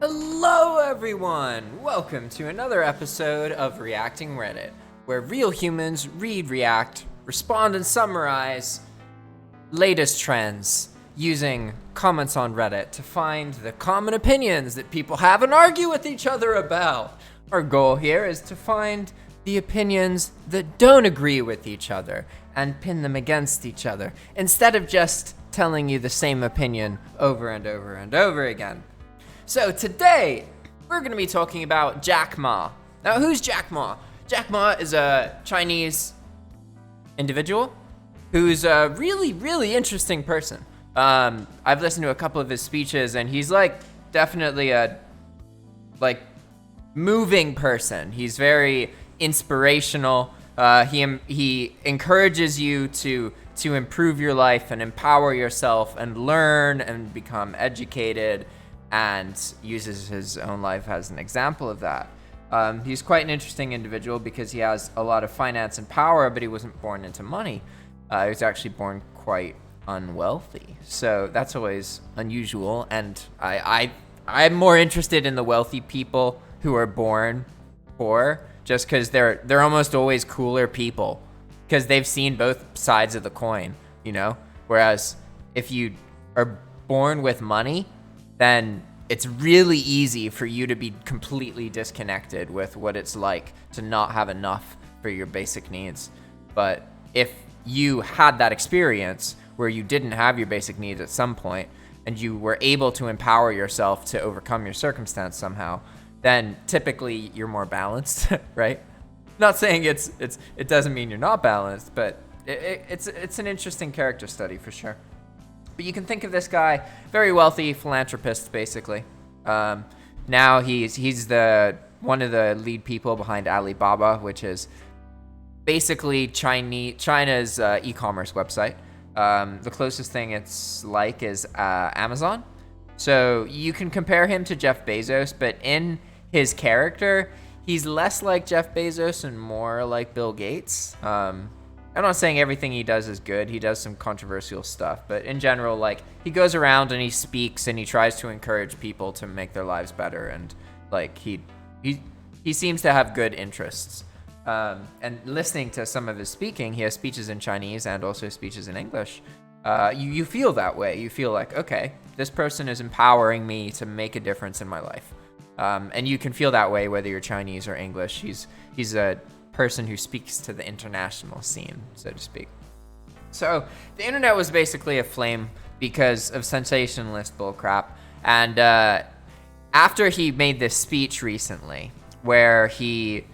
Hello everyone! Welcome to another episode of Reacting Reddit, where real humans read, react, respond, and summarize latest trends using comments on Reddit to find the common opinions that people have and argue with each other about. Our goal here is to find the opinions that don't agree with each other and pin them against each other, instead of just telling you the same opinion over and over and over again. So today, we're going to be talking about Jack Ma. Now, who's Jack Ma? Jack Ma is a Chinese individual who's a really, really interesting person. I've listened to a couple of his speeches, and he's definitely a moving person. He's very inspirational. He encourages you to improve your life and empower yourself and learn and become educated, and uses his own life as an example of that. He's quite an interesting individual because he has a lot of finance and power, but he wasn't born into money. He was actually born quite unwealthy. So that's always unusual, and I'm more interested in the wealthy people who are born poor, just because they're almost always cooler people, because they've seen both sides of the coin, you know? Whereas if you are born with money, then it's really easy for you to be completely disconnected with what it's like to not have enough for your basic needs. But if you had that experience where you didn't have your basic needs at some point, and you were able to empower yourself to overcome your circumstance somehow, then typically you're more balanced, right? Not saying it doesn't mean you're not balanced, but it's an interesting character study for sure. But you can think of this guy, very wealthy philanthropist, basically. Now he's one of the lead people behind Alibaba, which is basically China's e-commerce website. The closest thing it's like is Amazon. So you can compare him to Jeff Bezos, but in his character, he's less like Jeff Bezos and more like Bill Gates. I'm not saying everything he does is good. He does some controversial stuff, but in general, he goes around and he speaks and he tries to encourage people to make their lives better, and he seems to have good interests. And listening to some of his speaking, he has speeches in Chinese and also speeches in English. You feel that way. You feel like, okay, this person is empowering me to make a difference in my life. And you can feel that way whether you're Chinese or English. He's a person who speaks to the international scene, so to speak. So the internet was basically aflame because of sensationalist bullcrap. And after he made this speech recently, where he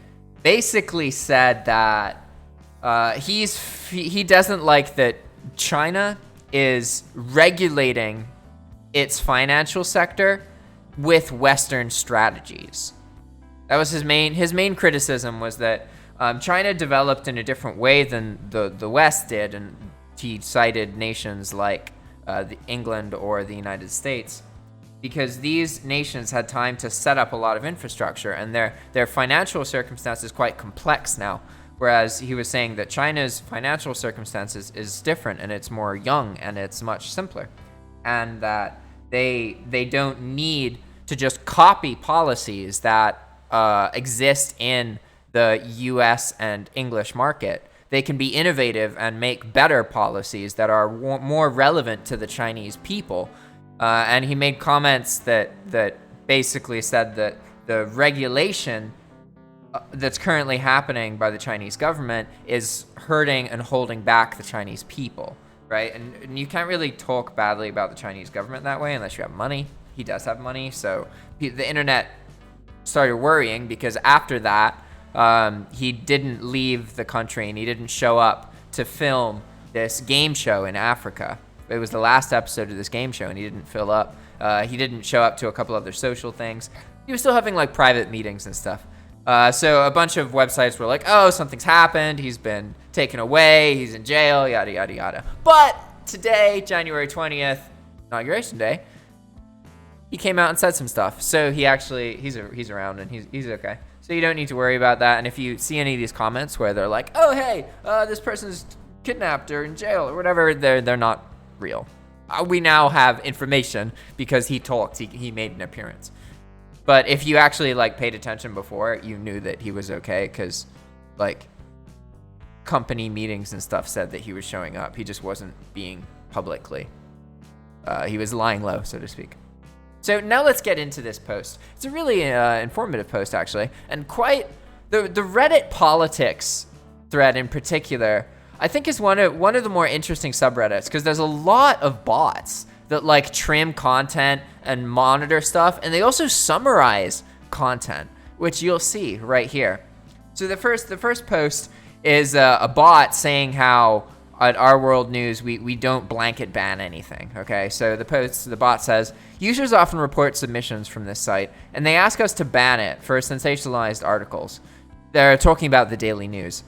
basically said that he doesn't like that China is regulating its financial sector with Western strategies. That was his main criticism, was that China developed in a different way than the West did, and he cited nations like England or the United States, because these nations had time to set up a lot of infrastructure, and their financial circumstance is quite complex now, whereas he was saying that China's financial circumstances is different, and it's more young, and it's much simpler, and that they don't need to just copy policies that exist in the US and English market. They can be innovative and make better policies that are more relevant to the Chinese people. And he made comments that basically said that the regulation that's currently happening by the Chinese government is hurting and holding back the Chinese people, right? And you can't really talk badly about the Chinese government that way unless you have money. He does have money, so the internet started worrying because after that, he didn't leave the country and he didn't show up to film this game show in Africa. It was the last episode of this game show, and he didn't fill up. He didn't show up to a couple other social things. He was still having private meetings and stuff. So a bunch of websites were like, oh, something's happened. He's been taken away. He's in jail, yada, yada, yada. But today, January 20th, Inauguration Day, he came out and said some stuff. So he's around and he's okay. So you don't need to worry about that. And if you see any of these comments where they're like, oh, hey, this person's kidnapped or in jail or whatever, they're not real. We now have information because he talked. He made an appearance. But if you actually like paid attention before, you knew that he was okay because like company meetings and stuff said that he was showing up. He just wasn't being publicly. He was lying low, so to speak. So now let's get into this post. It's a really informative post, actually, and quite the Reddit politics thread in particular, I think is one of the more interesting subreddits because there's a lot of bots that like trim content and monitor stuff, and they also summarize content, which you'll see right here. So the first post is a bot saying how at Our World News we don't blanket ban anything. Okay, so the bot says users often report submissions from this site, and they ask us to ban it for sensationalized articles. They're talking about the Daily News.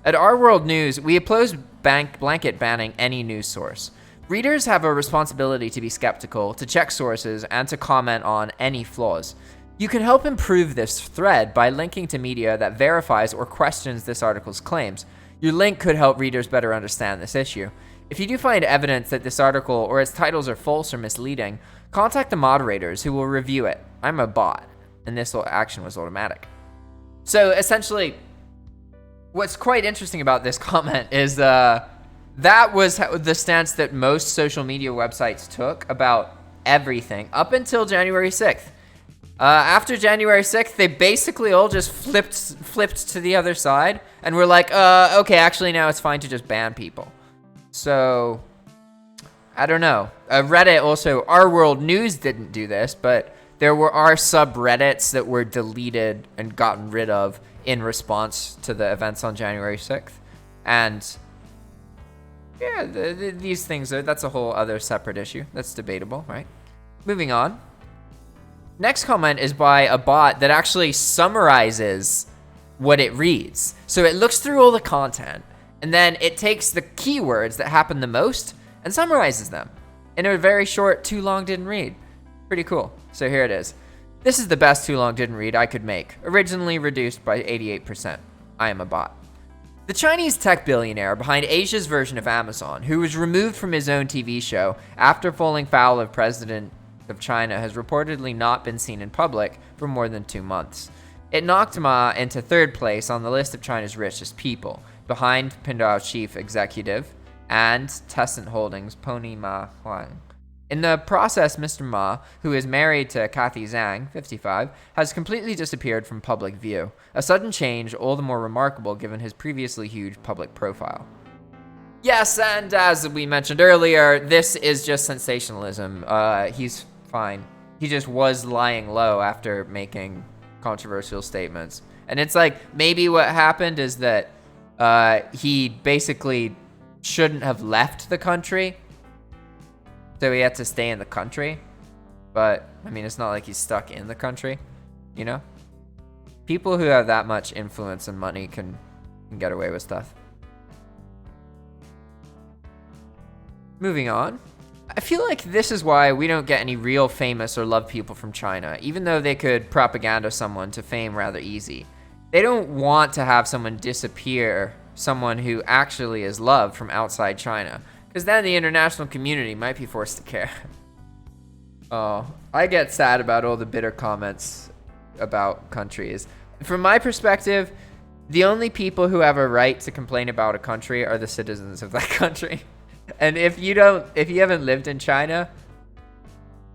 At Our World News, we oppose blanket banning any news source. Readers have a responsibility to be skeptical, to check sources, and to comment on any flaws. You can help improve this thread by linking to media that verifies or questions this article's claims. Your link could help readers better understand this issue. If you do find evidence that this article or its titles are false or misleading, contact the moderators who will review it. I'm a bot, and this action was automatic. So essentially, what's quite interesting about this comment is that was the stance that most social media websites took about everything up until January 6th. After January 6th, they basically all just flipped to the other side and were like, okay, actually now it's fine to just ban people. So, I don't know. Reddit also, Our World News didn't do this, but there are subreddits that were deleted and gotten rid of in response to the events on January 6th. And yeah, these things, that's a whole other separate issue. That's debatable, right? Moving on. Next comment is by a bot that actually summarizes what it reads. So it looks through all the content, and then it takes the keywords that happen the most and summarizes them in a very short too long didn't read. Pretty cool. So here it is. This is the best too long didn't read I could make. Originally reduced by 88%. I am a bot. The Chinese tech billionaire behind Asia's version of Amazon, who was removed from his own TV show after falling foul of President of China, has reportedly not been seen in public for more than 2 months. It knocked Ma into third place on the list of China's richest people, behind Pinduoduo chief executive and Tencent Holdings' Pony Ma Huang. In the process, Mr. Ma, who is married to Kathy Zhang, 55, has completely disappeared from public view, a sudden change all the more remarkable given his previously huge public profile. Yes, and as we mentioned earlier, this is just sensationalism. He's fine. He just was lying low after making controversial statements. And it's like, maybe what happened is that he basically shouldn't have left the country, so he had to stay in the country. But, I mean, it's not like he's stuck in the country, you know? People who have that much influence and money can get away with stuff. Moving on. I feel like this is why we don't get any real famous or loved people from China, even though they could propaganda someone to fame rather easy. They don't want to have someone disappear, someone who actually is loved from outside China, because then the international community might be forced to care. Oh, I get sad about all the bitter comments about countries. From my perspective, the only people who have a right to complain about a country are the citizens of that country. And if you haven't lived in China,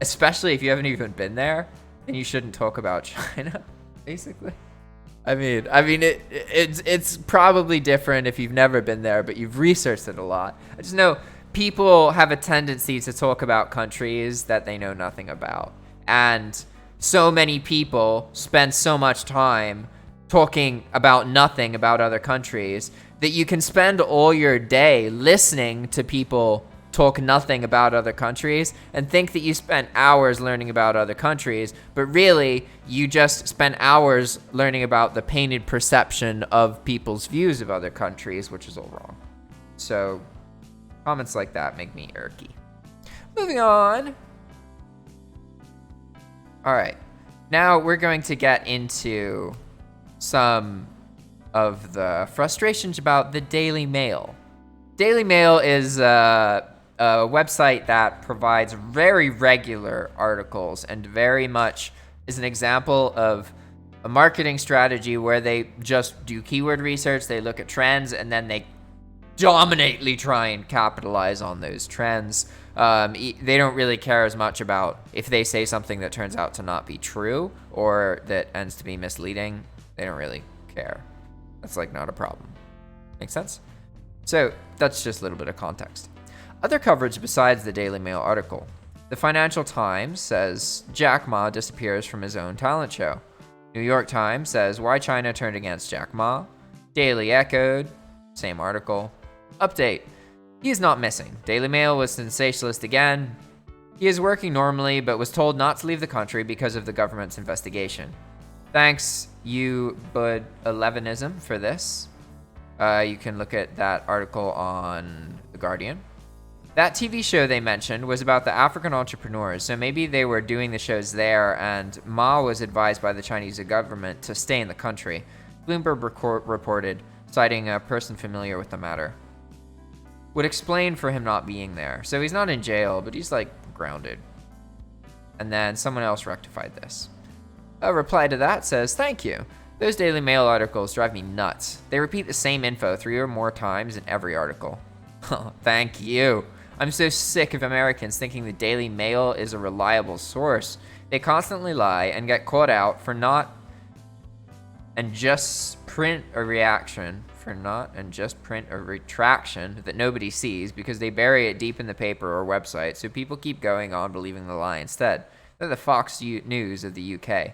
especially if you haven't even been there, then you shouldn't talk about China, basically. I mean, it's probably different if you've never been there, but you've researched it a lot. I just know people have a tendency to talk about countries that they know nothing about. And so many people spend so much time talking about nothing about other countries that you can spend all your day listening to people talk nothing about other countries and think that you spent hours learning about other countries, but really you just spent hours learning about the painted perception of people's views of other countries, which is all wrong. So comments like that make me irky. Moving on. All right, now we're going to get into some of the frustrations about the Daily Mail. Daily Mail is a website that provides very regular articles and very much is an example of a marketing strategy where they just do keyword research, they look at trends, and then they dominantly try and capitalize on those trends. They don't really care as much about if they say something that turns out to not be true or that ends to be misleading. They don't really care. That's like not a problem. Make sense? So that's just a little bit of context. Other coverage besides the Daily Mail article. The Financial Times says Jack Ma disappears from his own talent show. New York Times says why China turned against Jack Ma. Daily Echoed, same article. Update. He is not missing. Daily Mail was sensationalist again. He is working normally, but was told not to leave the country because of the government's investigation. Thanks, you Bud 11ism, for this. You can look at that article on The Guardian. That TV show they mentioned was about the African entrepreneurs, so maybe they were doing the shows there, and Ma was advised by the Chinese government to stay in the country. Bloomberg reported, citing a person familiar with the matter. Would explain for him not being there. So he's not in jail, but he's like grounded. And then someone else rectified this. A reply to that says, thank you. Those Daily Mail articles drive me nuts. They repeat the same info 3 or more times in every article. Thank you. I'm so sick of Americans thinking the Daily Mail is a reliable source. They constantly lie and get caught out for not and just print a retraction that nobody sees because they bury it deep in the paper or website, so people keep going on believing the lie instead. They're the Fox News of the UK.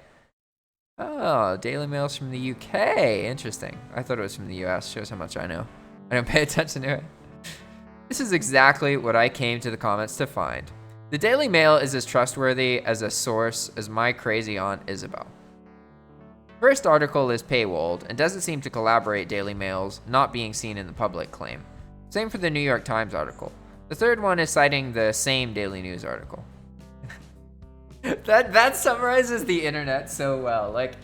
Oh, Daily Mail's from the UK. Interesting. I thought it was from the US. Shows how much I know. I don't pay attention to it. This is exactly what I came to the comments to find. The Daily Mail is as trustworthy as a source as my crazy Aunt Isabel. First article is paywalled and doesn't seem to collaborate Daily Mail's not being seen in the public claim. Same for the New York Times article. The third one is citing the same Daily News article. That summarizes the internet so well. Like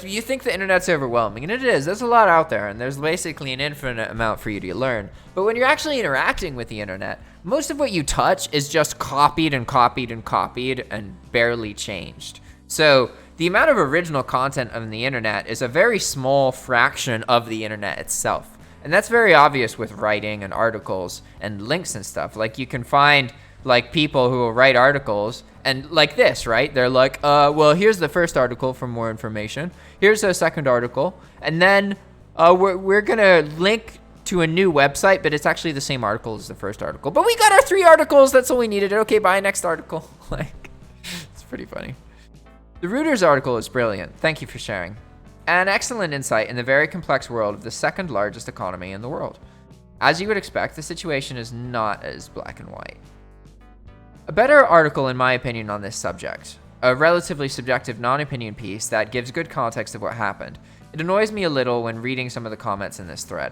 you think the internet's overwhelming, and it is. There's a lot out there, and there's basically an infinite amount for you to learn. But when you're actually interacting with the internet, most of what you touch is just copied and copied and copied and barely changed. So the amount of original content on the internet is a very small fraction of the internet itself. And that's very obvious with writing and articles and links and stuff. Like you can find like people who will write articles and like this, right? They're like, well, here's the first article for more information. Here's a second article. And then we're going to link to a new website, but it's actually the same article as the first article. But we got our 3 articles. That's all we needed. Okay, bye, next article. Like, it's pretty funny. The Reuters article is brilliant. Thank you for sharing. An excellent insight in the very complex world of the second largest economy in the world. As you would expect, the situation is not as black and white. A better article, in my opinion, on this subject. A relatively subjective non-opinion piece that gives good context of what happened. It annoys me a little when reading some of the comments in this thread.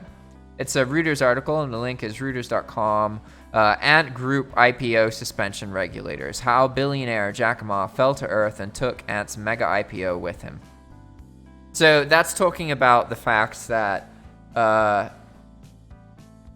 It's a Reuters article, and the link is reuters.com. Ant Group IPO suspension regulators. How billionaire Jack Ma fell to earth and took Ant's mega IPO with him. So that's talking about the fact that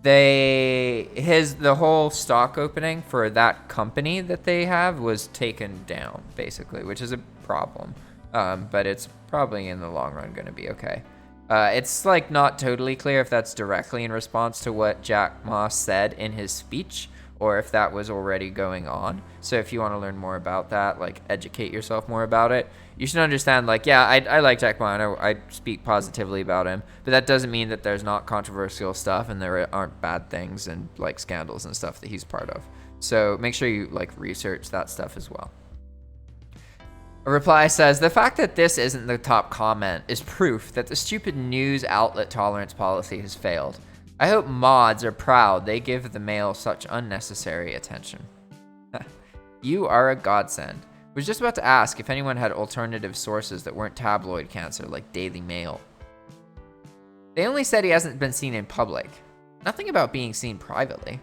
the whole stock opening for that company that they have was taken down, basically, which is a problem. But it's probably in the long run going to be okay. It's like not totally clear if that's directly in response to what Jack Ma said in his speech or if that was already going on. So if you want to learn more about that, like educate yourself more about it, you should understand, like, yeah, I like Jack Ma, and I speak positively about him, but that doesn't mean that there's not controversial stuff and there aren't bad things and like scandals and stuff that he's part of. So make sure you like research that stuff as well. A reply says, the fact that this isn't the top comment is proof that the stupid news outlet tolerance policy has failed. I hope mods are proud they give the Mail such unnecessary attention. You are a godsend. Was just about to ask if anyone had alternative sources that weren't tabloid cancer like Daily Mail. They only said he hasn't been seen in public. Nothing about being seen privately.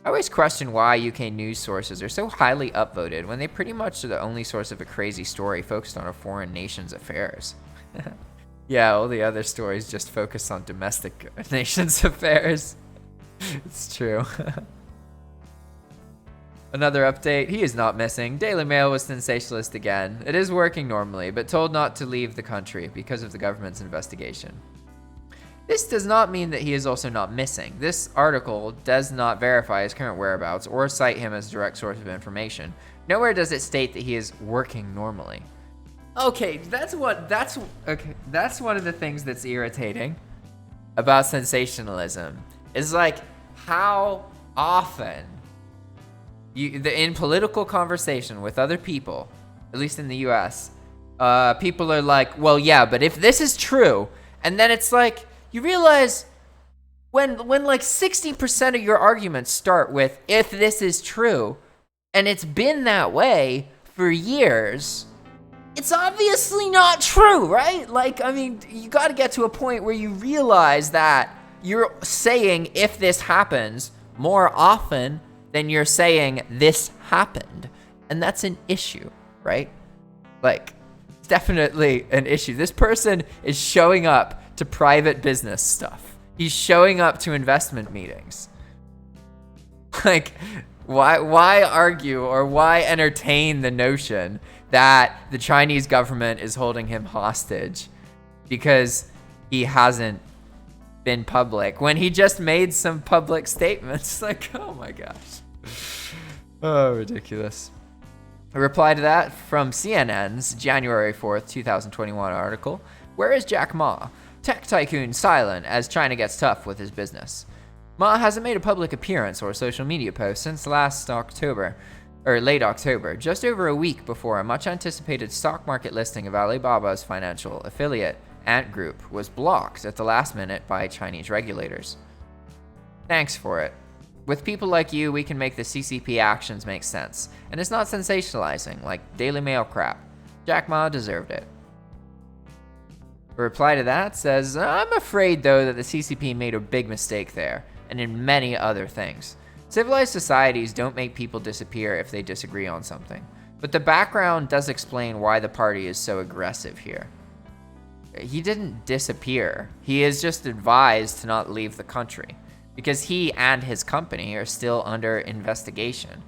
I always question why UK news sources are so highly upvoted when they pretty much are the only source of a crazy story focused on a foreign nation's affairs. Yeah, all the other stories just focus on domestic nation's affairs. It's true. Another update, he is not missing. Daily Mail was sensationalist again. It is working normally, but told not to leave the country because of the government's investigation. This does not mean that he is also not missing. This article does not verify his current whereabouts or cite him as a direct source of information. Nowhere does it state that he is working normally. Okay, that's one of the things that's irritating about sensationalism. Is like how often in political conversation with other people, at least in the US, people are like, well, yeah, but if this is true, and then it's like, you realize when like 60% of your arguments start with, if this is true, and it's been that way for years, it's obviously not true, right? Like, I mean, you got to get to a point where you realize that you're saying if this happens more often than you're saying this happened. And that's an issue, right? Like, it's definitely an issue. This person is showing up to private business stuff. He's showing up to investment meetings. Like, why argue or why entertain the notion that the Chinese government is holding him hostage because he hasn't been public when he just made some public statements? Like, oh my gosh. Oh, ridiculous. A reply to that from CNN's January 4th, 2021 article. Where is Jack Ma? Tech tycoon silent as China gets tough with his business. Ma hasn't made a public appearance or social media post since late October, just over a week before a much anticipated stock market listing of Alibaba's financial affiliate, Ant Group, was blocked at the last minute by Chinese regulators. Thanks for it. With people like you, we can make the CCP actions make sense, and it's not sensationalizing like Daily Mail crap. Jack Ma deserved it. A reply to that says, I'm afraid though that the CCP made a big mistake there, and in many other things. Civilized societies don't make people disappear if they disagree on something, but the background does explain why the party is so aggressive here. He didn't disappear. He is just advised to not leave the country because he and his company are still under investigation.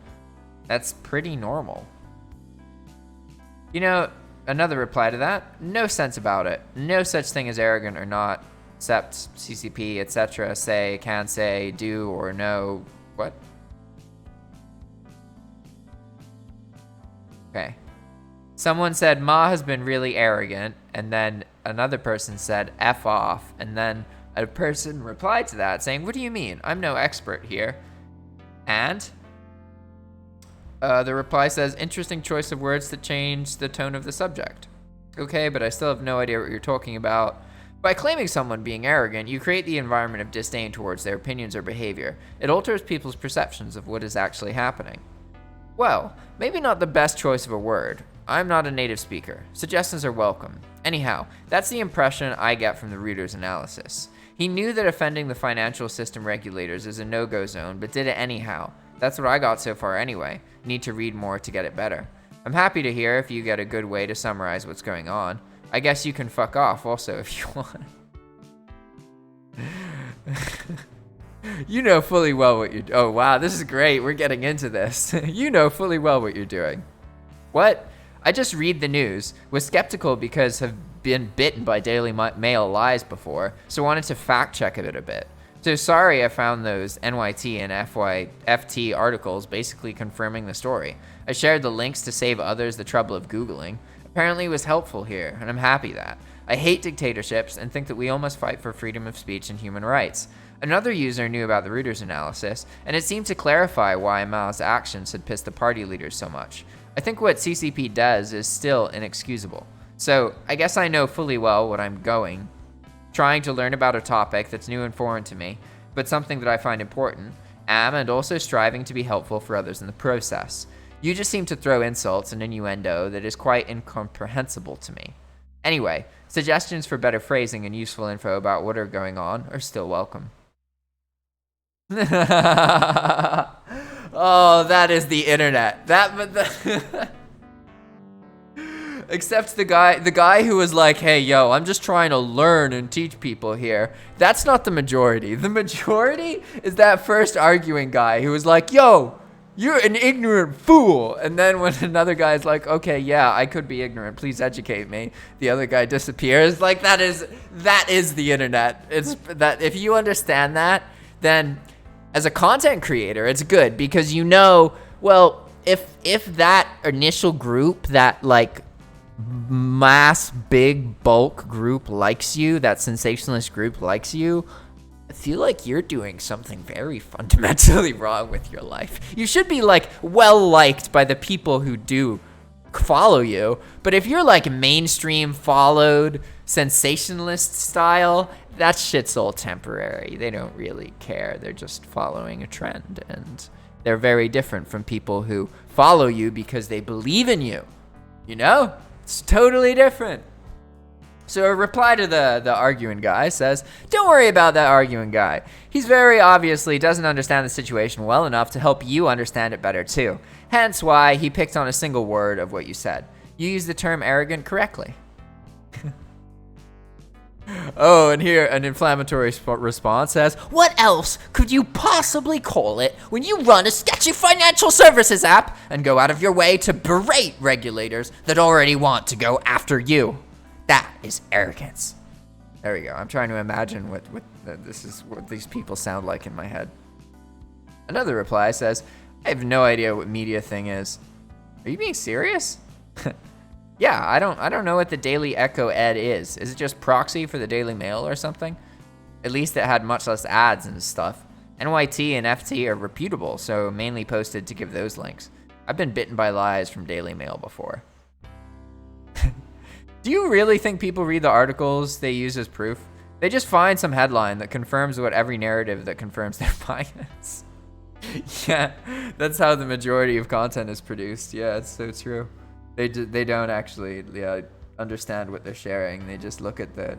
That's pretty normal. You know, another reply to that, no sense about it. No such thing as arrogant or not, except CCP, etc. Can say, do, or no. What? Okay. Someone said Ma has been really arrogant, and then another person said F off, and then a person replied to that saying, what do you mean? I'm no expert here. And the reply says, interesting choice of words that change the tone of the subject. Okay, but I still have no idea what you're talking about. By claiming someone being arrogant, you create the environment of disdain towards their opinions or behavior. It alters people's perceptions of what is actually happening. Well, maybe not the best choice of a word. I'm not a native speaker. Suggestions are welcome. Anyhow, that's the impression I get from the Reuters analysis. He knew that offending the financial system regulators is a no-go zone, but did it anyhow. That's what I got so far anyway. Need to read more to get it better. I'm happy to hear if you get a good way to summarize what's going on. I guess you can fuck off also if you want. You know fully well what you're... Oh, wow, this is great. We're getting into this. You know fully well what you're doing. What? I just read the news. Was skeptical because have been bitten by Daily Mail lies before, so wanted to fact check it a bit. So sorry I found those NYT and FT articles basically confirming the story. I shared the links to save others the trouble of Googling. Apparently it was helpful here, and I'm happy that. I hate dictatorships and think that we all must fight for freedom of speech and human rights. Another user knew about the Reuters analysis, and it seemed to clarify why Mao's actions had pissed the party leaders so much. I think what CCP does is still inexcusable. So I guess I know fully well what I'm going, trying to learn about a topic that's new and foreign to me, but something that I find important, and also striving to be helpful for others in the process. You just seem to throw insults and innuendo that is quite incomprehensible to me. Anyway, suggestions for better phrasing and useful info about what are going on are still welcome. Oh, that is the internet. Except the guy who was like, hey, yo, I'm just trying to learn and teach people here. That's not the majority. The majority is that first arguing guy who was like, yo, you're an ignorant fool. And then when another guy's like, okay, yeah, I could be ignorant, please educate me, the other guy disappears. Like, that is the internet. It's that if you understand that, then as a content creator, it's good, because you know, well, if that initial group, that like mass big bulk group likes you, that sensationalist group likes you, I feel like you're doing something very fundamentally wrong with your life. You should be like well liked by the people who do follow you. But if you're like mainstream followed sensationalist style, that shit's all temporary. They don't really care. They're just following a trend, and they're very different from people who follow you because they believe in you. You know? It's totally different. So a reply to the arguing guy says, don't worry about that arguing guy. He's very obviously doesn't understand the situation well enough to help you understand it better too. Hence why he picked on a single word of what you said. You used the term arrogant correctly. Oh, and here an inflammatory response says, what else could you possibly call it when you run a sketchy financial services app and go out of your way to berate regulators that already want to go after you? That is arrogance. There we go. I'm trying to imagine what these people sound like in my head. Another reply says, I have no idea what media thing is. Are you being serious? Yeah, I don't know what the Daily Echo Ed is. Is it just proxy for the Daily Mail or something? At least it had much less ads and stuff. NYT and FT are reputable, so mainly posted to give those links. I've been bitten by lies from Daily Mail before. Do you really think people read the articles they use as proof? They just find some headline that confirms what every narrative that confirms their bias. Yeah, that's how the majority of content is produced. Yeah, it's so true. They don't actually understand what they're sharing. They just look at the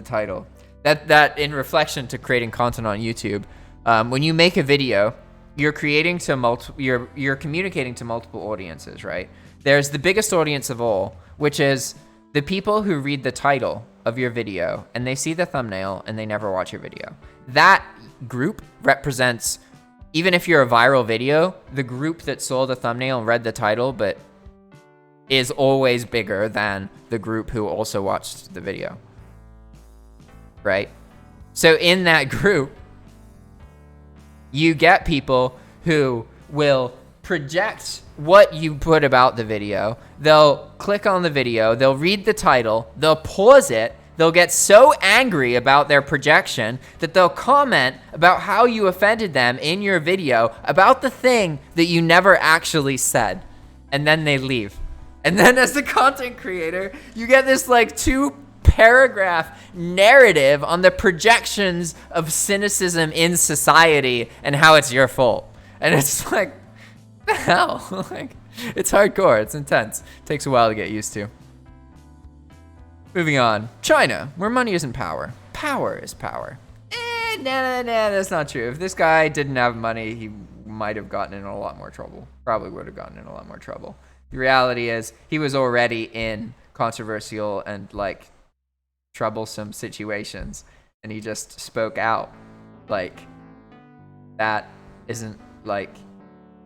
title. That in reflection to creating content on YouTube, when you make a video, you're creating to you're communicating to multiple audiences, right? There's the biggest audience of all, which is the people who read the title of your video and they see the thumbnail and they never watch your video. That group represents, even if you're a viral video, the group that saw the thumbnail and read the title but is always bigger than the group who also watched the video, right? So in that group, you get people who will project what you put about the video. They'll click on the video, they'll read the title, they'll pause it, they'll get so angry about their projection that they'll comment about how you offended them in your video about the thing that you never actually said, and then they leave. And then as the content creator, you get this like 2-paragraph narrative on the projections of cynicism in society and how it's your fault. And it's like, the hell? Like, it's hardcore, it's intense. It takes a while to get used to. Moving on. China, where money isn't power. Power is power. Nah, that's not true. If this guy didn't have money, he might have gotten in a lot more trouble. Probably would have gotten in a lot more trouble. The reality is, he was already in controversial and, like, troublesome situations, and he just spoke out. Like, that isn't, like,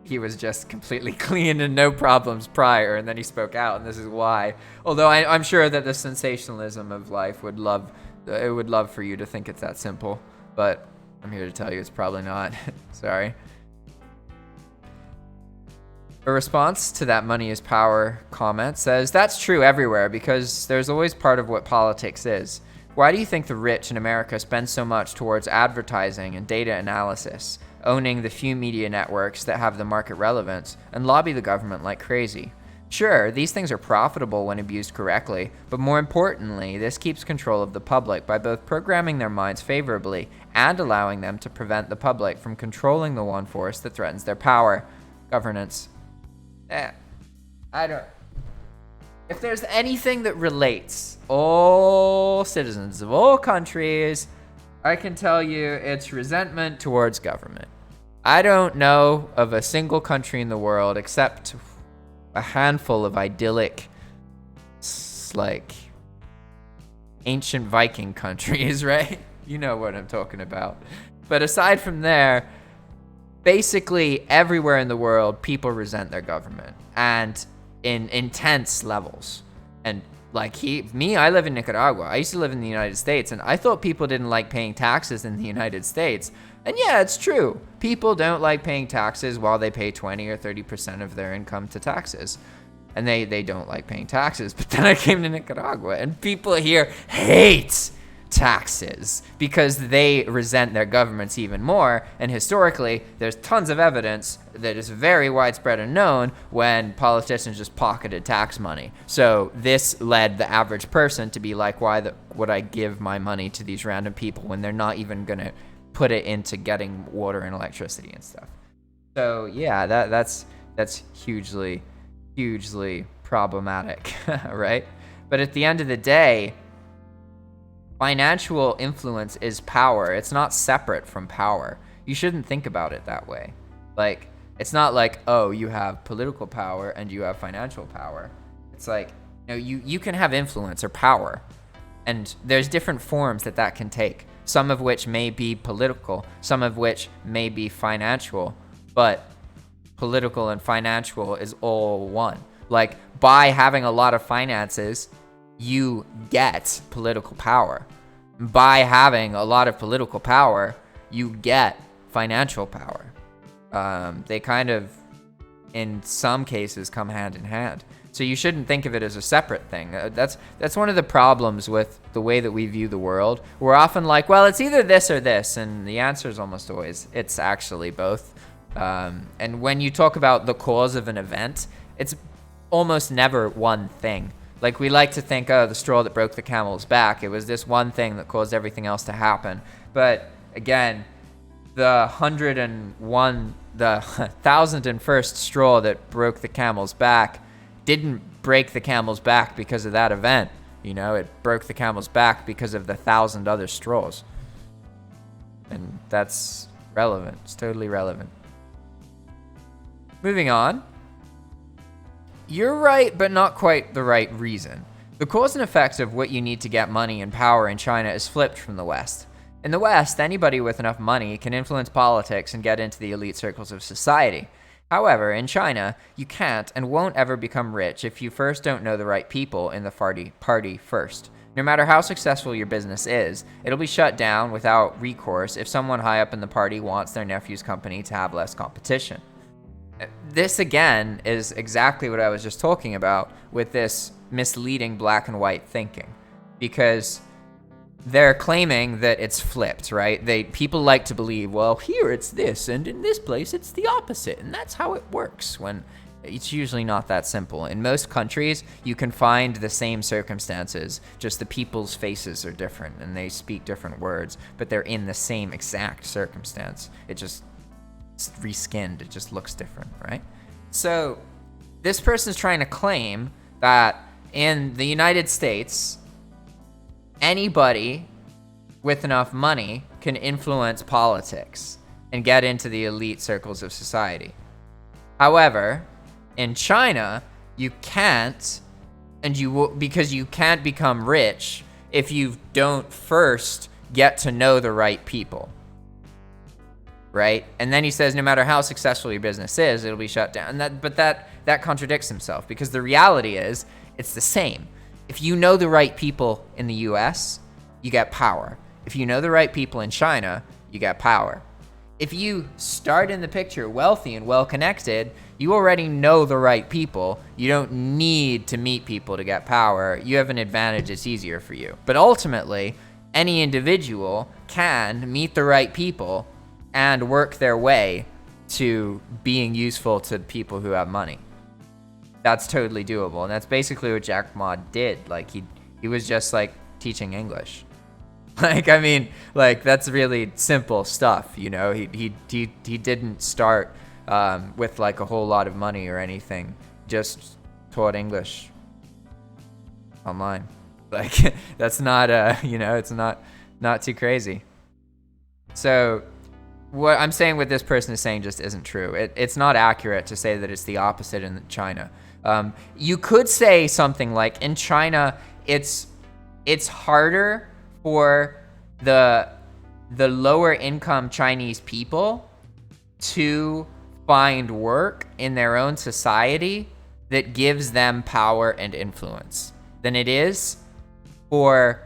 he was just completely clean and no problems prior, and then he spoke out, and this is why. Although I'm sure that the sensationalism of life would love for you to think it's that simple, but I'm here to tell you it's probably not. Sorry. A response to that money is power comment says, that's true everywhere because there's always part of what politics is. Why do you think the rich in America spend so much towards advertising and data analysis, owning the few media networks that have the market relevance, and lobby the government like crazy? Sure, these things are profitable when abused correctly, but more importantly, this keeps control of the public by both programming their minds favorably and allowing them to prevent the public from controlling the one force that threatens their power: governance. If there's anything that relates all citizens of all countries, I can tell you it's resentment towards government. I don't know of a single country in the world except a handful of idyllic, like, ancient Viking countries, right? You know what I'm talking about. But aside from there, basically everywhere in the world, people resent their government, and in intense levels. And like I live in Nicaragua. I used to live in the United States, and I thought people didn't like paying taxes in the United States. And yeah, it's true. People don't like paying taxes while they pay 20 or 30% of their income to taxes. And they don't like paying taxes. But then I came to Nicaragua, and people here hate taxes because they resent their governments even more. And historically, there's tons of evidence that is very widespread and known when politicians just pocketed tax money. So this led the average person to be like, why would I give my money to these random people when they're not even going to put it into getting water and electricity and stuff? So yeah, that's hugely problematic, right? But at the end of the day, financial influence is power. It's not separate from power. You shouldn't think about it that way. Like, it's not like, oh, you have political power and you have financial power. It's like, you can have influence or power, and there's different forms that can take, some of which may be political, some of which may be financial, but political and financial is all one. Like, by having a lot of finances, you get political power. By having a lot of political power, you get financial power. They kind of, in some cases, come hand in hand. So you shouldn't think of it as a separate thing. That's one of the problems with the way that we view the world. We're often like, well, it's either this or this, and the answer is almost always, it's actually both. And when you talk about the cause of an event, it's almost never one thing. Like, we like to think, oh, the straw that broke the camel's back. It was this one thing that caused everything else to happen. But again, the 1001st straw that broke the camel's back didn't break the camel's back because of that event. It broke the camel's back because of the 1,000 other straws. And that's relevant. It's totally relevant. Moving on. You're right, but not quite the right reason. The cause and effect of what you need to get money and power in China is flipped from the West. In the West, anybody with enough money can influence politics and get into the elite circles of society. However, in China, you can't and won't ever become rich if you first don't know the right people in the party first. No matter how successful your business is, it'll be shut down without recourse if someone high up in the party wants their nephew's company to have less competition. This, again, is exactly what I was just talking about with this misleading black and white thinking, because they're claiming that it's flipped, right? People like to believe, well, here it's this, and in this place it's the opposite, and that's how it works, when it's usually not that simple. In most countries, you can find the same circumstances, just the people's faces are different, and they speak different words, but they're in the same exact circumstance. It's reskinned, it just looks different, right? So this person's trying to claim that in the United States, anybody with enough money can influence politics and get into the elite circles of society. However, in China, you can't, because you can't become rich if you don't first get to know the right people. Right? And then he says, no matter how successful your business is, it'll be shut down. But that contradicts himself, because the reality is, it's the same. If you know the right people in the US, you get power. If you know the right people in China, you get power. If you start in the picture wealthy and well-connected, you already know the right people. You don't need to meet people to get power. You have an advantage. It's easier for you. But ultimately, any individual can meet the right people and work their way to being useful to people who have money. That's totally doable, and that's basically what Jack Ma did. Like, he was just like teaching English. That's really simple stuff, He didn't start with like a whole lot of money or anything. Just taught English online. Like, that's not it's not too crazy. So what I'm saying, what this person is saying, just isn't true. It's not accurate to say that it's the opposite in China. You could say something like, in China, it's harder for the lower income Chinese people to find work in their own society that gives them power and influence than it is for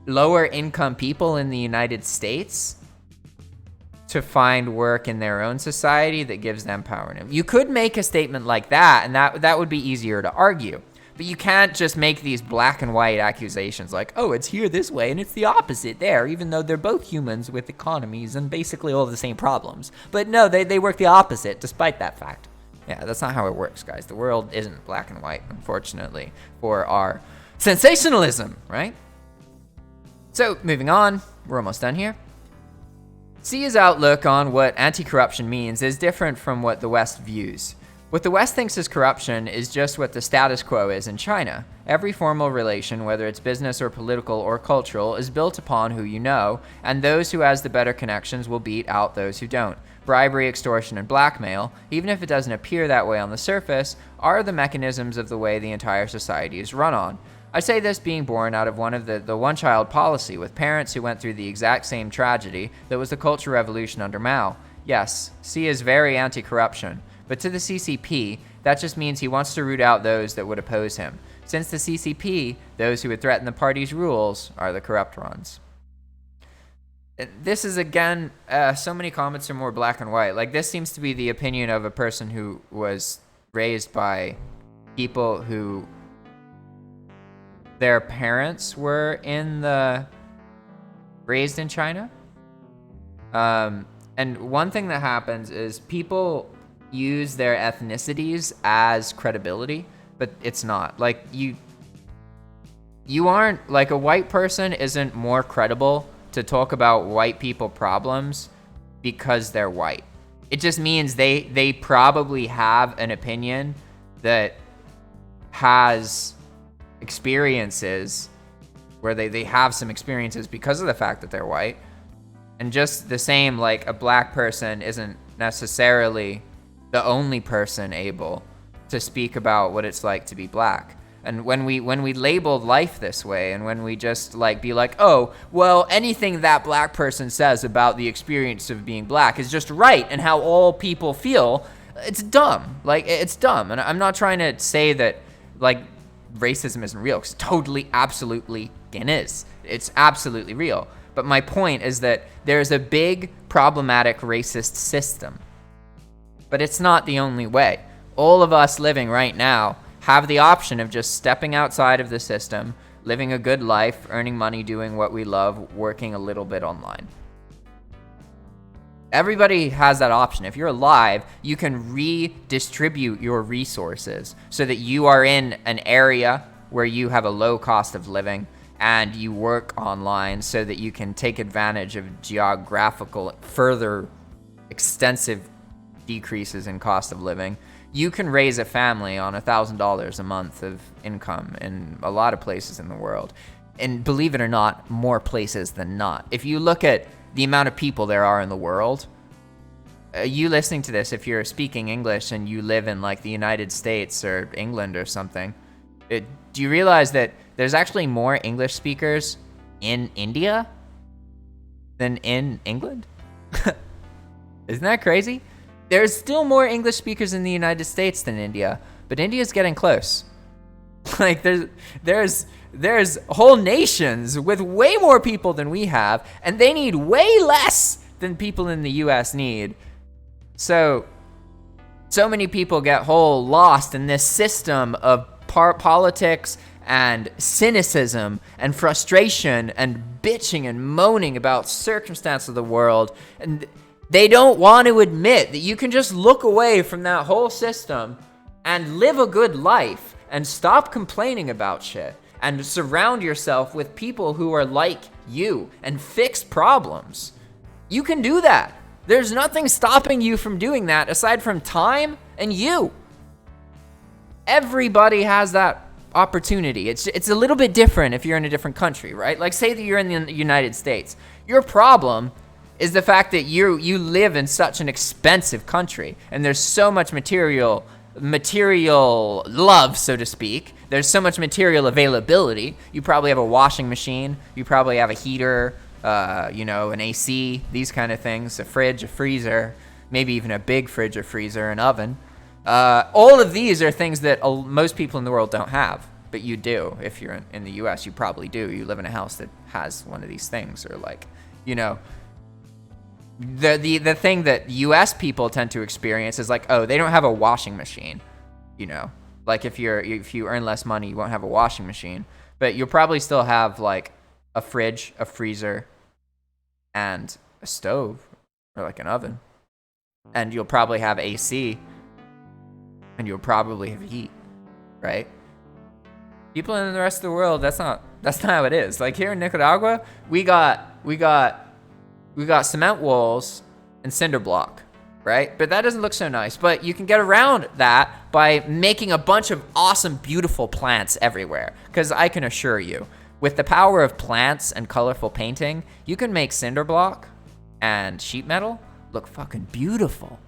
lower income people in the United States to find work in their own society that gives them power. You could make a statement like that, and that would be easier to argue. But you can't just make these black and white accusations like, oh, it's here this way and it's the opposite there, even though they're both humans with economies and basically all the same problems. But no, they work the opposite despite that fact. Yeah, that's not how it works, guys. The world isn't black and white, unfortunately, for our sensationalism, right? So, moving on, we're almost done here. Sia's outlook on what anti-corruption means is different from what the West views. What the West thinks is corruption is just what the status quo is in China. Every formal relation, whether it's business or political or cultural, is built upon who you know, and those who has the better connections will beat out those who don't. Bribery, extortion, and blackmail, even if it doesn't appear that way on the surface, are the mechanisms of the way the entire society is run on. I say this being born out of the one-child policy with parents who went through the exact same tragedy that was the Cultural Revolution under Mao. Yes, Xi is very anti-corruption, but to the CCP, that just means he wants to root out those that would oppose him. Since the CCP, those who would threaten the party's rules are the corrupt ones. This is, again, so many comments are more black and white. Like, this seems to be the opinion of a person who was raised by people who their parents were raised in China. And one thing that happens is people use their ethnicities as credibility, but it's not. Like, you aren't, like, a white person isn't more credible to talk about white people problems because they're white. It just means they probably have an opinion that has experiences where they have some experiences because of the fact that they're white. And just the same, like, a black person isn't necessarily the only person able to speak about what it's like to be black. And when we label life this way, and when we just like be like, oh, well, anything that black person says about the experience of being black is just right and how all people feel, it's dumb. Like, it's dumb. And I'm not trying to say that, like, racism isn't real, because totally, absolutely it is. It's absolutely real. But my point is that there's a big problematic racist system. But it's not the only way. All of us living right now have the option of just stepping outside of the system, living a good life, earning money, doing what we love, working a little bit online. Everybody has that option. If you're alive, you can redistribute your resources so that you are in an area where you have a low cost of living and you work online so that you can take advantage of geographical, further extensive decreases in cost of living. You can raise a family on $1,000 a month of income in a lot of places in the world. And believe it or not, more places than not. If you look at the amount of people there are in the world, you listening to this, if you're speaking English and you live in like the United States or England or something, do you realize that there's actually more English speakers in India than in England? Isn't that crazy? There's still more English speakers in the United States than India, but India's getting close. Like, there's whole nations with way more people than we have, and they need way less than people in the US need. So many people get lost in this system of politics and cynicism and frustration and bitching and moaning about circumstance of the world, and they don't want to admit that you can just look away from that whole system and live a good life and stop complaining about shit and surround yourself with people who are like you and fix problems. You can do that. There's nothing stopping you from doing that aside from time and you. Everybody has that opportunity. It's a little bit different if you're in a different country, right? Like, say that you're in the United States. Your problem is the fact that you live in such an expensive country and there's so much material love, so to speak. There's so much material availability. You probably have a washing machine. You probably have a heater, an AC, these kind of things, a fridge, a freezer. maybe even a big fridge or freezer, an oven. All of these are things that most people in the world don't have, but you do. If you're in the US, you probably do. You live in a house that has one of these things, or like, you know, the thing that US people tend to experience is like, oh, they don't have a washing machine, you know, like if you earn less money, you won't have a washing machine, but you'll probably still have like a fridge, a freezer, and a stove, or like an oven, and you'll probably have AC, and you'll probably have heat, right? People in the rest of the world, that's not how it is. Like here in Nicaragua, we got cement walls and cinder block, right? But that doesn't look so nice. But you can get around that by making a bunch of awesome, beautiful plants everywhere. Because I can assure you, with the power of plants and colorful painting, you can make cinder block and sheet metal look fucking beautiful.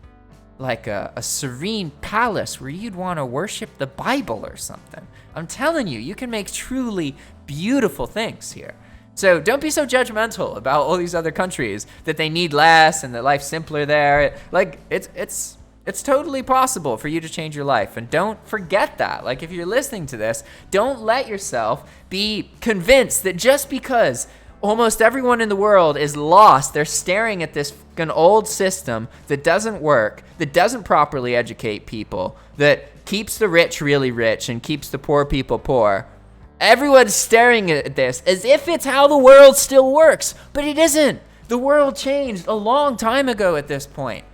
Like a serene palace where you'd want to worship the Bible or something. I'm telling you, you can make truly beautiful things here. So don't be so judgmental about all these other countries that they need less and that life's simpler there. Like it's totally possible for you to change your life. And don't forget that. Like if you're listening to this, don't let yourself be convinced that just because almost everyone in the world is lost, they're staring at this fucking old system that doesn't work, that doesn't properly educate people, that keeps the rich really rich and keeps the poor people poor. Everyone's staring at this as if it's how the world still works, but it isn't. The world changed a long time ago at this point.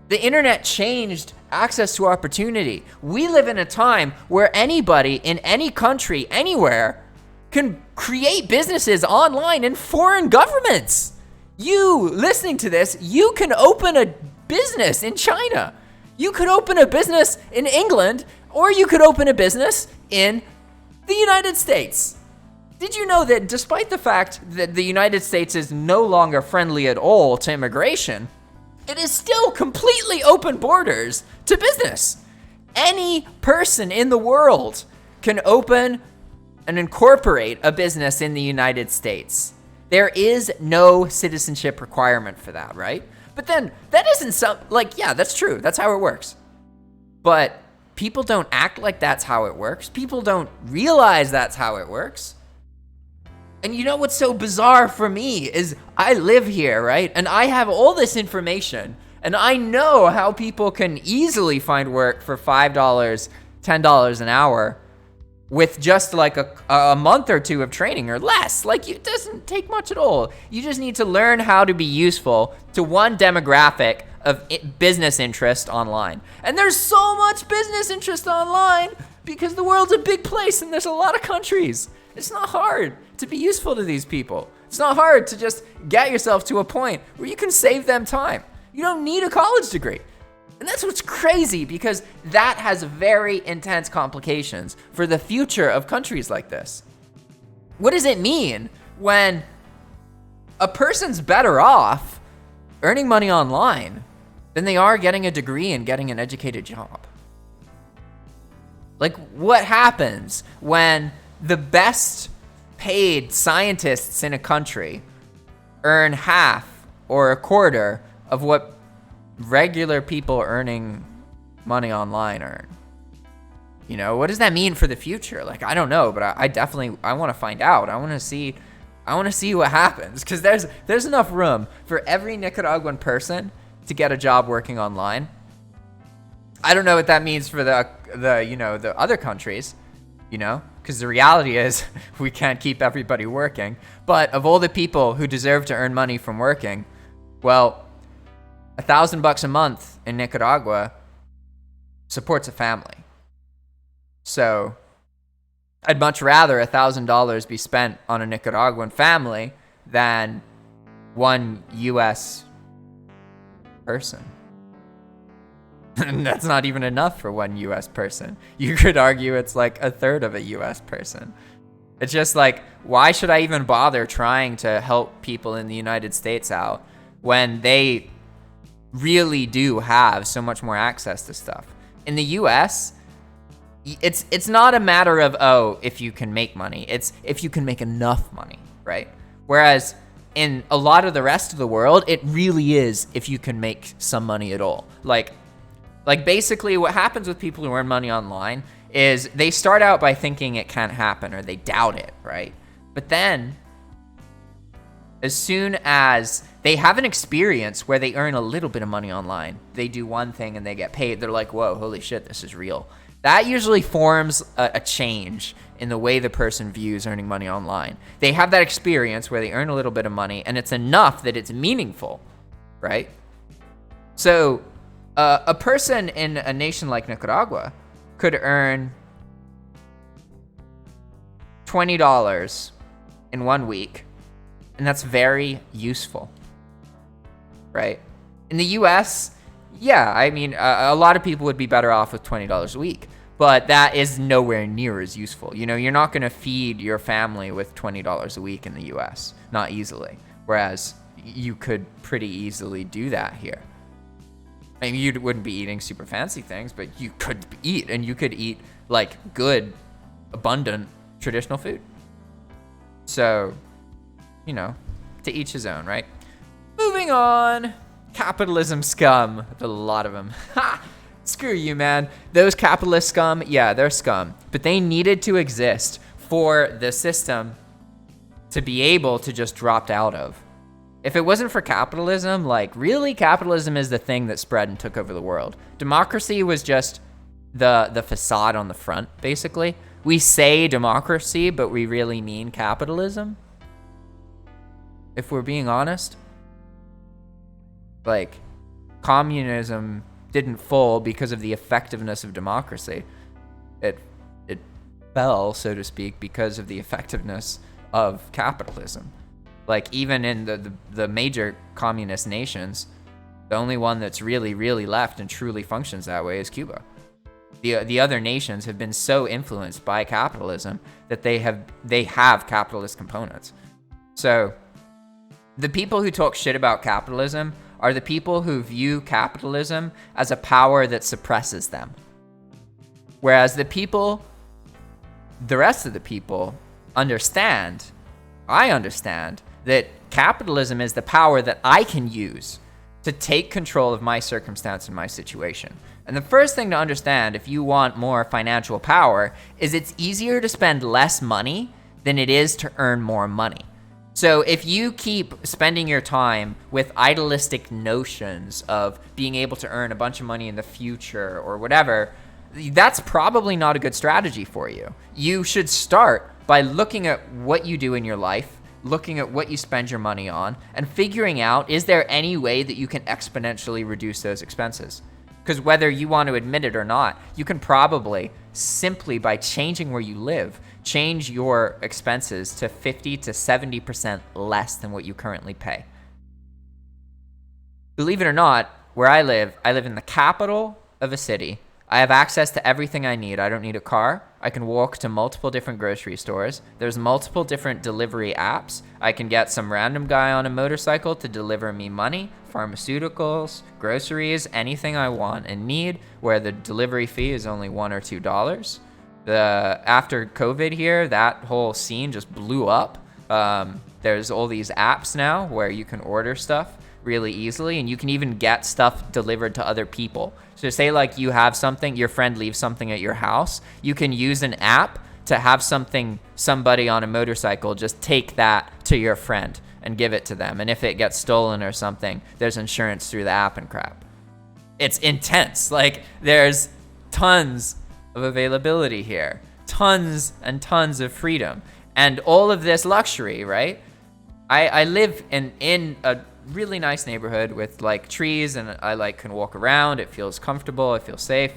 The internet changed access to opportunity. We live in a time where anybody in any country, anywhere, can create businesses online in foreign governments. You listening to this, you can open a business in China. You could open a business in England, or you could open a business in the United States. Did you know that despite the fact that the United States is no longer friendly at all to immigration, it is still completely open borders to business? Any person in the world can open and incorporate a business in the United States. There is no citizenship requirement for that, right? But then that isn't yeah, that's true. That's how it works. But people don't act like that's how it works. People don't realize that's how it works. And you know what's so bizarre for me is I live here, right? And I have all this information, and I know how people can easily find work for $5, $10 an hour with just like a month or two of training or less. Like it doesn't take much at all. You just need to learn how to be useful to one demographic of business interest online. And there's so much business interest online because the world's a big place and there's a lot of countries. It's not hard to be useful to these people. It's not hard to just get yourself to a point where you can save them time. You don't need a college degree. And that's what's crazy, because that has very intense complications for the future of countries like this. What does it mean when a person's better off earning money online than they are getting a degree and getting an educated job? Like, what happens when the best paid scientists in a country earn half or a quarter of what regular people earning money online earn? You know, what does that mean for the future? Like, I don't know, but I want to find out. I want to see what happens, because there's enough room for every Nicaraguan person to get a job working online. I don't know what that means for the other countries, you know, because the reality is we can't keep everybody working. But of all the people who deserve to earn money from working, well, $1,000 a month in Nicaragua supports a family. So I'd much rather $1,000 be spent on a Nicaraguan family than one U.S. person. And that's not even enough for one U.S. person. You could argue it's like a third of a U.S. person. It's just like, why should I even bother trying to help people in the United States out when they really do have so much more access to stuff? In the US, it's not a matter of, if you can make money. It's if you can make enough money, right? Whereas in a lot of the rest of the world, it really is if you can make some money at all. Like basically what happens with people who earn money online is they start out by thinking it can't happen or they doubt it, right? But then as soon as they have an experience where they earn a little bit of money online, they do one thing and they get paid, they're like, whoa, holy shit, this is real. That usually forms a change in the way the person views earning money online. They have that experience where they earn a little bit of money and it's enough that it's meaningful, right? So a person in a nation like Nicaragua could earn $20 in 1 week, and that's very useful, right? In the US, yeah, I mean, a lot of people would be better off with $20 a week, but that is nowhere near as useful. You know, you're not going to feed your family with $20 a week in the US, not easily, whereas you could pretty easily do that here. I mean, you wouldn't be eating super fancy things, but you could eat, and you could eat like good, abundant, traditional food. So, you know, to each his own, right? Moving on. Capitalism scum. There's a lot of them. Ha! Screw you, man. Those capitalist scum, yeah, they're scum. But they needed to exist for the system to be able to just drop out of. If it wasn't for capitalism, like, really, capitalism is the thing that spread and took over the world. Democracy was just the facade on the front, basically. We say democracy, but we really mean capitalism. If we're being honest. Like, communism didn't fall because of the effectiveness of democracy. It fell, so to speak, because of the effectiveness of capitalism. Like, even in the major communist nations, the only one that's really, really left and truly functions that way is Cuba. The other nations have been so influenced by capitalism that they have capitalist components. So the people who talk shit about capitalism are the people who view capitalism as a power that suppresses them. Whereas the rest of the people I understand that capitalism is the power that I can use to take control of my circumstance and my situation. And the first thing to understand if you want more financial power is it's easier to spend less money than it is to earn more money. So if you keep spending your time with idealistic notions of being able to earn a bunch of money in the future or whatever, that's probably not a good strategy for you. You should start by looking at what you do in your life, looking at what you spend your money on, and figuring out, is there any way that you can exponentially reduce those expenses? Because whether you want to admit it or not, you can probably, simply by changing where you live, change your expenses to 50 to 70% less than what you currently pay. Believe it or not, where I live in the capital of a city. I have access to everything I need. I don't need a car. I can walk to multiple different grocery stores. There's multiple different delivery apps. I can get some random guy on a motorcycle to deliver me money, pharmaceuticals, groceries, anything I want and need, where the delivery fee is only $1 or $2. After COVID here, that whole scene just blew up. There's all these apps now where you can order stuff really easily, and you can even get stuff delivered to other people. So say like you have something, your friend leaves something at your house, you can use an app to have somebody on a motorcycle just take that to your friend and give it to them. And if it gets stolen or something, there's insurance through the app and crap. It's intense. Like, there's tons of availability here, tons and tons of freedom, and all of this luxury, right? I live in a really nice neighborhood with like trees, and I like can walk around. It feels comfortable. I feel safe.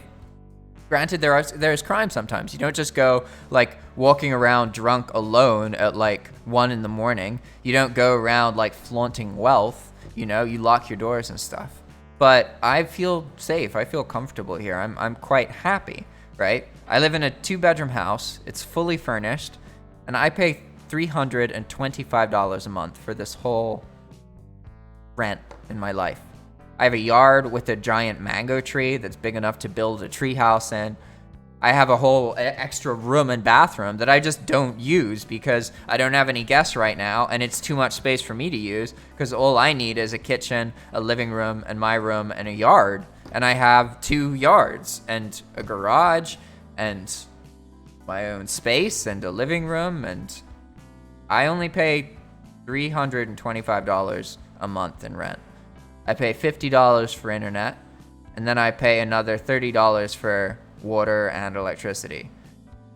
Granted, there's crime sometimes. You don't just go like walking around drunk alone at like 1 a.m. You don't go around like flaunting wealth. You know, you lock your doors and stuff. But I feel safe. I feel comfortable here. I'm quite happy, right? I live in a 2-bedroom house. It's fully furnished, and I pay $325 a month for this whole rent in my life. I have a yard with a giant mango tree that's big enough to build a tree house in. I have a whole extra room and bathroom that I just don't use because I don't have any guests right now, and it's too much space for me to use because all I need is a kitchen, a living room, and my room, and a yard. And I have 2 yards and a garage and my own space and a living room, and I only pay $325 a month in rent. I pay $50 for internet, and then I pay another $30 for water and electricity.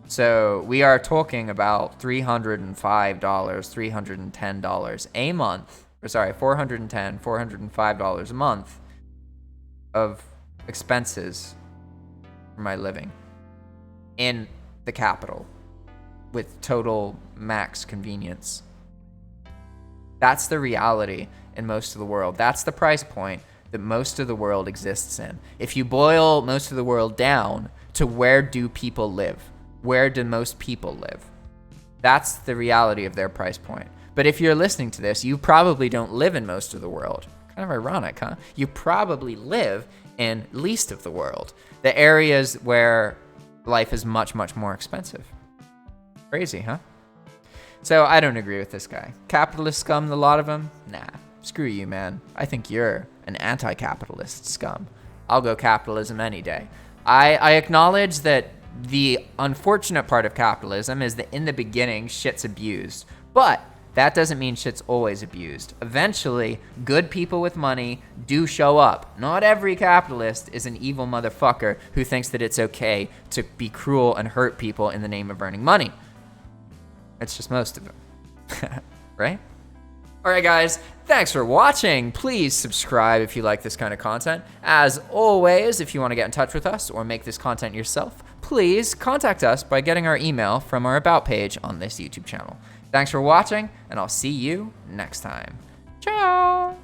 So we are talking about $305, $310 a month, or sorry, $410, $405 a month of expenses for my living in the capital with total max convenience. That's the reality in most of the world. That's the price point that most of the world exists in. If you boil most of the world down to where do people live? Where do most people live? That's the reality of their price point. But if you're listening to this, you probably don't live in most of the world. Kind of ironic, huh? You probably live in least of the world. The areas where life is much, much more expensive. Crazy, huh? So I don't agree with this guy. Capitalist scum, the lot of them? Nah, screw you, man. I think you're an anti-capitalist scum. I'll go capitalism any day. I acknowledge that the unfortunate part of capitalism is that in the beginning, shit's abused. But that doesn't mean shit's always abused. Eventually, good people with money do show up. Not every capitalist is an evil motherfucker who thinks that it's okay to be cruel and hurt people in the name of earning money. It's just most of them, right? All right, guys, thanks for watching. Please subscribe if you like this kind of content. As always, if you want to get in touch with us or make this content yourself, please contact us by getting our email from our About page on this YouTube channel. Thanks for watching, and I'll see you next time. Ciao!